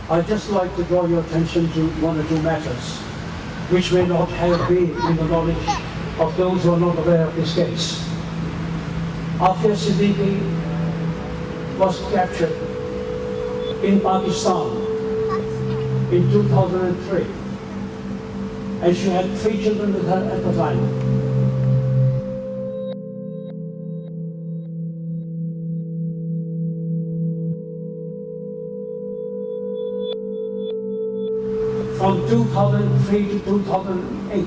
I'd just like to draw your attention to one or two matters which may not have been in the knowledge of those who are not aware of this case. Aafia Siddiqui was captured in Pakistan in 2003, and she had 3 children with her at the time. From 2003 to 2008,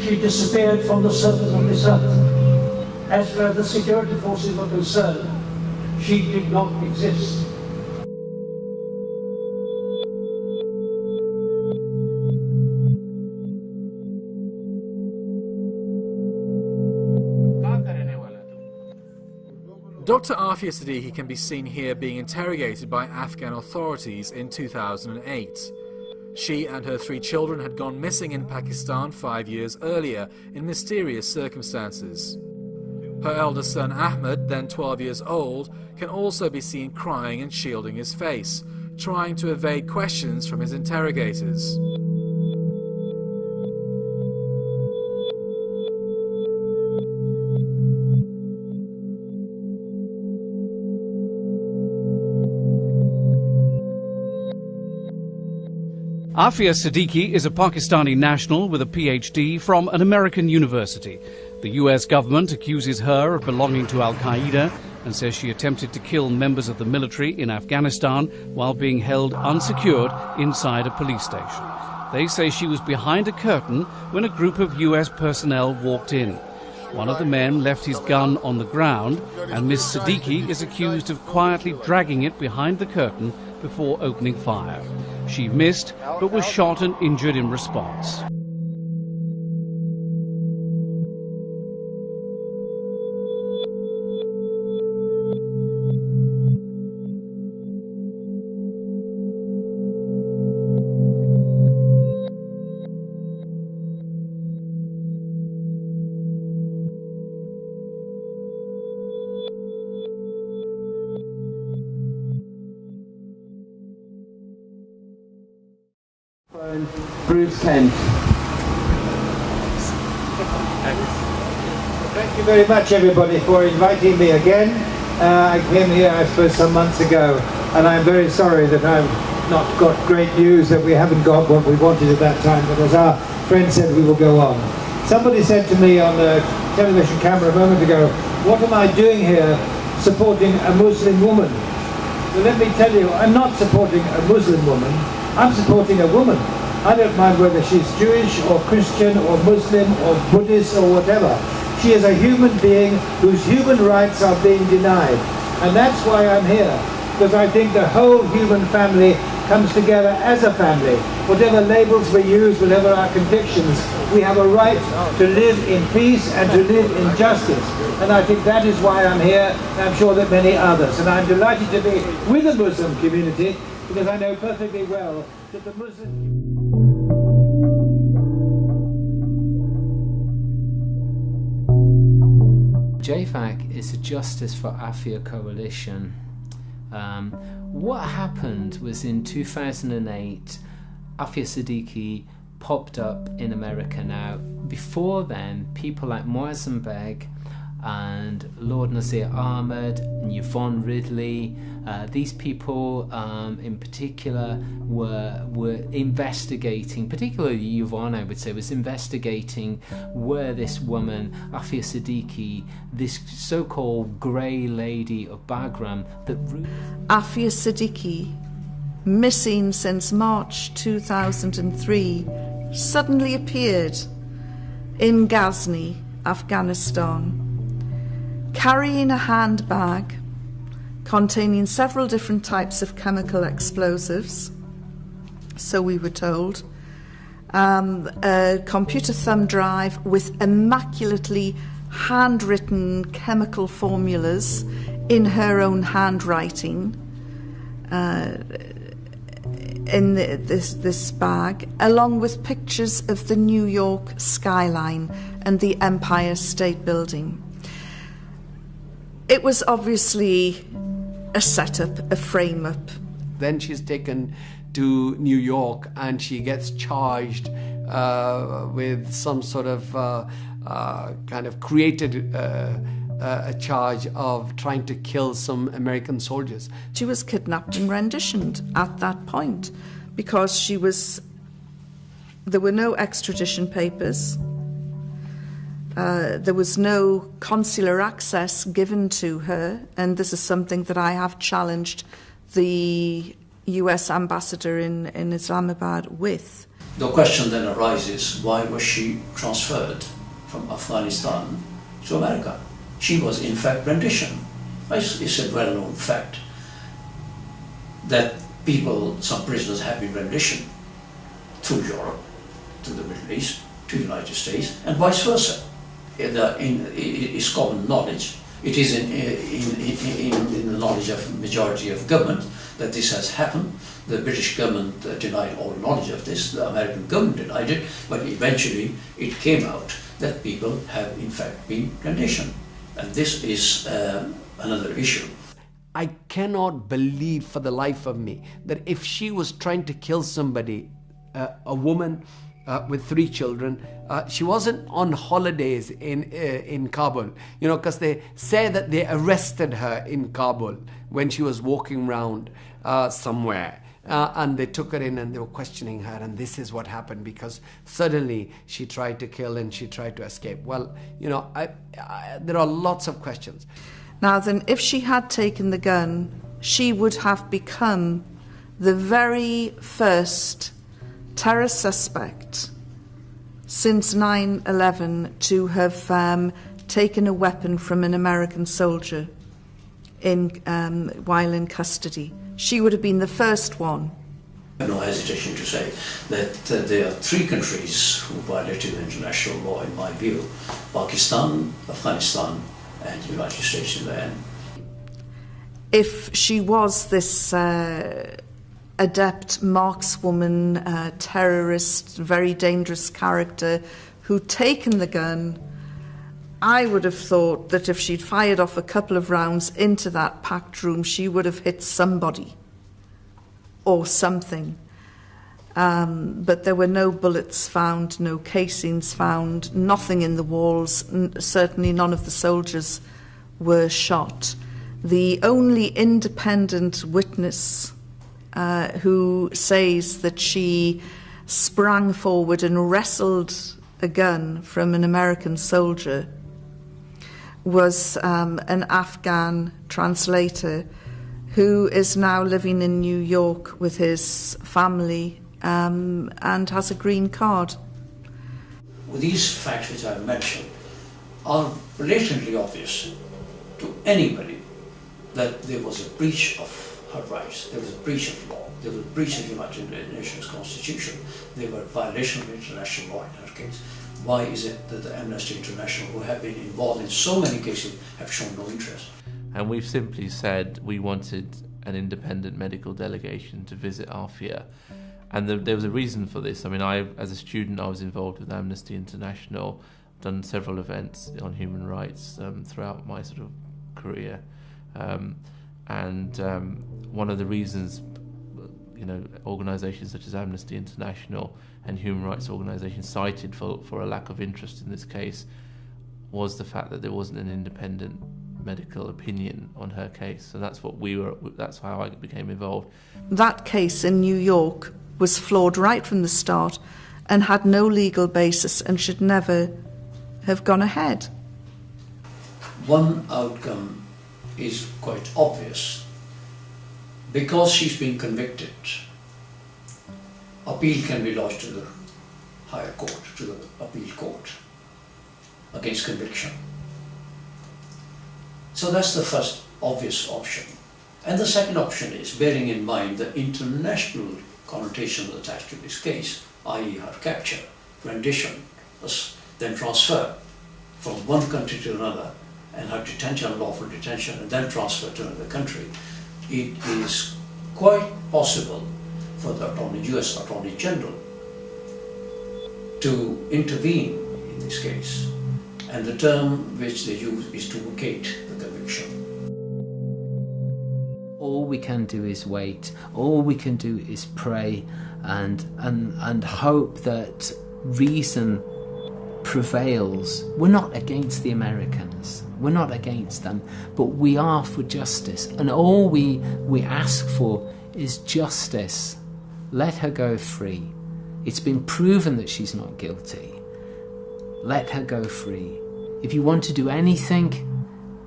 she disappeared from the surface of this earth. As far as the security forces were concerned, she did not exist. Dr. Aafia Siddiqui can be seen here being interrogated by Afghan authorities in 2008. She and her 3 children had gone missing in Pakistan 5 years earlier in mysterious circumstances. Her eldest son Ahmed, then 12 years old, can also be seen crying and shielding his face, trying to evade questions from his interrogators. Aafia Siddiqui is a Pakistani national with a PhD from an American university. The US government accuses her of belonging to Al-Qaeda and says she attempted to kill members of the military in Afghanistan while being held unsecured inside a police station. They say she was behind a curtain when a group of US personnel walked in. One of the men left his gun on the ground, and Miss Siddiqui is accused of quietly dragging it behind the curtain before opening fire. She missed, but was shot and injured in response. Bruce Kent. Thank you very much, everybody, for inviting me again. I came here, I suppose, some months ago, and I'm very sorry that I've not got great news, that we haven't got what we wanted at that time, but as our friend said, we will go on. Somebody said to me on the television camera a moment ago, what am I doing here supporting a Muslim woman? Well, let me tell you, I'm not supporting a Muslim woman, I'm supporting a woman. I don't mind whether she's Jewish or Christian or Muslim or Buddhist or whatever. She is a human being whose human rights are being denied. And that's why I'm here, because I think the whole human family comes together as a family. Whatever labels we use, whatever our convictions, we have a right to live in peace and to live in justice. And I think that is why I'm here, and I'm sure that many others. And I'm delighted to be with the Muslim community, because I know perfectly well that the Muslim... JFAC is a Justice for Aafia coalition. What happened was in 2008, Aafia Siddiqui popped up in America. Now, before then, people like Muazzam Beg and Lord Nasir Ahmed and Yvonne Ridley, these people in particular were investigating, particularly Yvonne, I would say, was investigating where this woman, Aafia Siddiqui, this so-called grey lady of Bagram, that... Aafia Siddiqui, missing since March 2003, suddenly appeared in Ghazni, Afghanistan, carrying a handbag containing several different types of chemical explosives, so we were told, a computer thumb drive with immaculately handwritten chemical formulas in her own handwriting in this bag, along with pictures of the New York skyline and the Empire State Building. It was obviously a setup, a frame-up, Then she's taken to New York and she gets charged with some sort of kind of created a charge of trying to kill some American soldiers. She was kidnapped and renditioned at that point because there were no extradition papers. There was no consular access given to her, and this is something that I have challenged the US ambassador in Islamabad with. The question then arises, why was she transferred from Afghanistan to America? She was in fact renditioned. It's a well-known fact that some prisoners have been renditioned through Europe, to the Middle East, to the United States, and vice versa. It's common knowledge. It is in the knowledge of the majority of government that this has happened. The British government denied all knowledge of this. The American government denied it, but eventually it came out that people have in fact been renditioned. And this is another issue. I cannot believe for the life of me that if she was trying to kill somebody, a woman with 3 children, she wasn't on holidays in Kabul, because they say that they arrested her in Kabul when she was walking around somewhere. And they took her in and they were questioning her, and this is what happened because suddenly she tried to kill and she tried to escape. Well, there are lots of questions. Now then, if she had taken the gun, she would have become the very first terror suspect since 9/11 to have taken a weapon from an American soldier while in custody. She would have been the first one. I have no hesitation to say that there are 3 countries who violated international law, in my view: Pakistan, Afghanistan, and the United States in the end. If she was this adept markswoman, terrorist, very dangerous character who'd taken the gun, I would have thought that if she'd fired off a couple of rounds into that packed room, she would have hit somebody or something. But there were no bullets found, no casings found, nothing in the walls. Certainly none of the soldiers were shot. The only independent witness who says that she sprang forward and wrestled a gun from an American soldier was an Afghan translator who is now living in New York with his family and has a green card. Well, these facts which I mentioned are blatantly obvious to anybody that there was a breach of her rights, there was a breach of law, there was a breach of the United Nations Constitution, there were violations of international law in her case. Why is it that the Amnesty International, who have been involved in so many cases, have shown no interest? And we've simply said we wanted an independent medical delegation to visit Aafia. And there was a reason for this. I mean, as a student, I was involved with Amnesty International, done several events on human rights throughout my sort of career. One of the reasons, organisations such as Amnesty International and human rights organisations cited for a lack of interest in this case was the fact that there wasn't an independent medical opinion on her case. So that's how I became involved. That case in New York was flawed right from the start and had no legal basis and should never have gone ahead. One outcome is quite obvious. Because she's been convicted, appeal can be lodged to the higher court, to the appeal court, against conviction. So that's the first obvious option. And the second option is, bearing in mind the international connotations attached to this case, i.e. her capture, rendition, then transfer from one country to another, and her detention, unlawful detention, and then transfer to another country, it is quite possible for the US Attorney General to intervene in this case. And the term which they use is to vacate the conviction. All we can do is wait. All we can do is pray and hope that reason prevails. We're not against the Americans. We're not against them, but we are for justice. And all we ask for is justice. Let her go free. It's been proven that she's not guilty. Let her go free. If you want to do anything,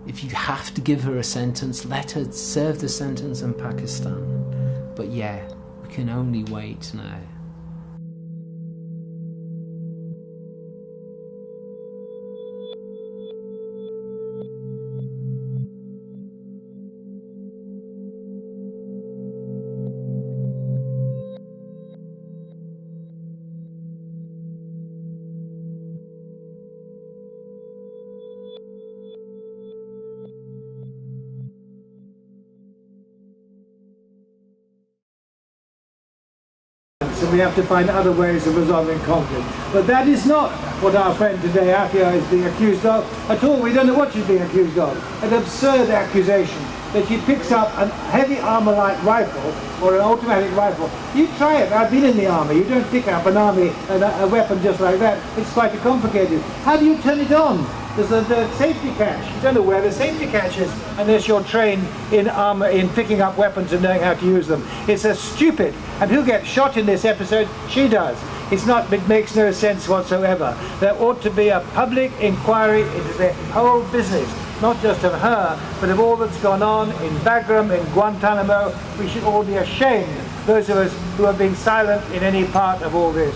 if you have to give her a sentence, let her serve the sentence in Pakistan. But yeah, we can only wait now. So we have to find other ways of resolving conflict. But that is not what our friend today, Aafia, is being accused of at all. We don't know what she's being accused of. An absurd accusation that she picks up a heavy armor-like rifle or an automatic rifle. You try it. I've been in the army. You don't pick up a weapon just like that. It's quite complicated. How do you turn it on? There's a safety catch. You don't know where the safety catch is unless you're trained in armor, in picking up weapons and knowing how to use them. It's a stupid. And who gets shot in this episode? She does. It makes no sense whatsoever. There ought to be a public inquiry into the whole business, not just of her, but of all that's gone on in Bagram, in Guantanamo. We should all be ashamed, those of us who have been silent in any part of all this.